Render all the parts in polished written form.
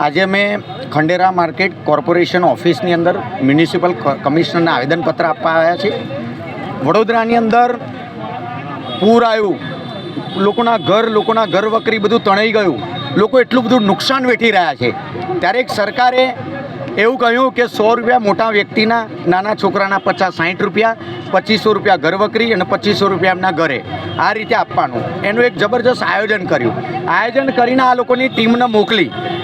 આજે મેં Khandera market corporation ઓફિસની અંદર મ્યુનિસિપલ કમિશનરને આવેદનપત્ર આપવા આવ્યા છે. વડોદરાની અંદર પૂર આવ્યું, લોકોના ઘર વકરી બધું તણાઈ ગયું, લોકો એટલું બધું નુકસાન વેઠી રહ્યા છે. ત્યારે એક સરકારે એવું કહ્યું કે 100 રૂપિયા મોટા વ્યક્તિના, નાના છોકરાના 50-60 રૂપિયા, 2500 રૂપિયા ઘર વકરી અને 2500 રૂપિયા એમના ઘરે, આ રીતે આપવાનું. એનું એક જબરજસ્ત આયોજન કર્યું. આયોજન કરીને આ લોકોની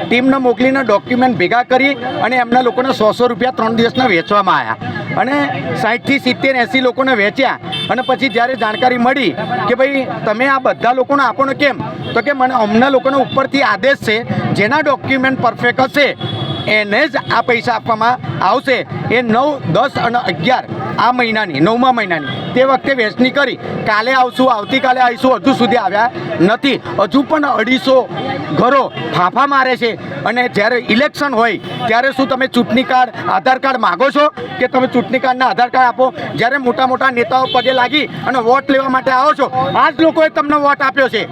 ટીમને મોકલીને ડોક્યુમેન્ટ ભેગા કરી અને એમના લોકોને 100 રૂપિયા 3 દિવસના વેચવામાં આવ્યા અને 60થી 70 80 લોકોને વેચ્યા. અને પછી જ્યારે જાણકારી મળી કે ભાઈ તમે આ બધા લોકોને આપો ને કેમ, તો કે અમને લોકોને ઉપરથી આદેશ છે, જેના ડોક્યુમેન્ટ પરફેક્ટ હશે એને જ આ પૈસા આપવામાં આવશે. એ 9, 10 અને 11 આ મહિનાની 9મા મહિનાની તે વખતે વહેંચણી કરી. કાલે આવશું, આવતીકાલે આવીશું, હજુ સુધી આવ્યા નથી. હજુ પણ 250 ઘરો ફાંફા મારે છે. અને જ્યારે ઇલેક્શન હોય ત્યારે શું તમે ચૂંટણી કાર્ડ, આધાર કાર્ડ માગો છો કે તમે ચૂંટણી કાર્ડના આધાર કાર્ડ આપો? જ્યારે મોટા નેતાઓ પગે લાગી અને વોટ લેવા માટે આવો છો, આ જ લોકોએ તમને વોટ આપ્યો છે.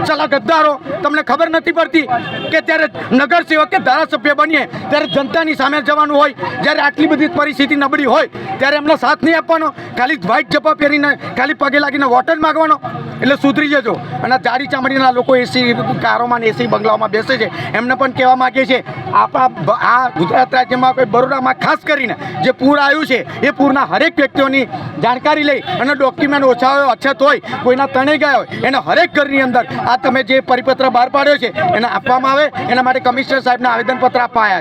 ચલા ગદ્દારો, તમને ખબર નથી પડતી કે ત્યારે નગરસેવક કે ધારાસભ્ય બનીએ ત્યારે જનતાની સામે જવાનું હોય. જ્યારે આટલી બધી પરિસ્થિતિ નબળી હોય ત્યારે એમનો સાથ નહીં આપવાનો, ખાલી વ્હાઇટ જપા પહેરીને ખાલી પગે લાગીને વોટ જ માગવાનો. એટલે સુધરી જજો. અને જાડી ચામડીના લોકો એસી કારોમાં, એસી બંગલાઓમાં બેસે છે, એમને પણ કહેવા માગીએ છીએ, આપણા આ ગુજરાત રાજ્યમાં, કોઈ બરોડામાં ખાસ કરીને જે પૂર આવ્યું છે એ પૂરના હરેક વ્યક્તિઓની જાણકારી લઈ અને ડોક્યુમેન્ટ ઓછા હોય, અછત હોય, કોઈના તણાઈ ગયા હોય, એને હરેક ઘરની અંદર આ તમે જે પરિપત્ર બહાર પાડ્યો છે એને આપવામાં આવે. એના માટે કમિશનર સાહેબને આવેદનપત્ર આપવા આવ્યા છે.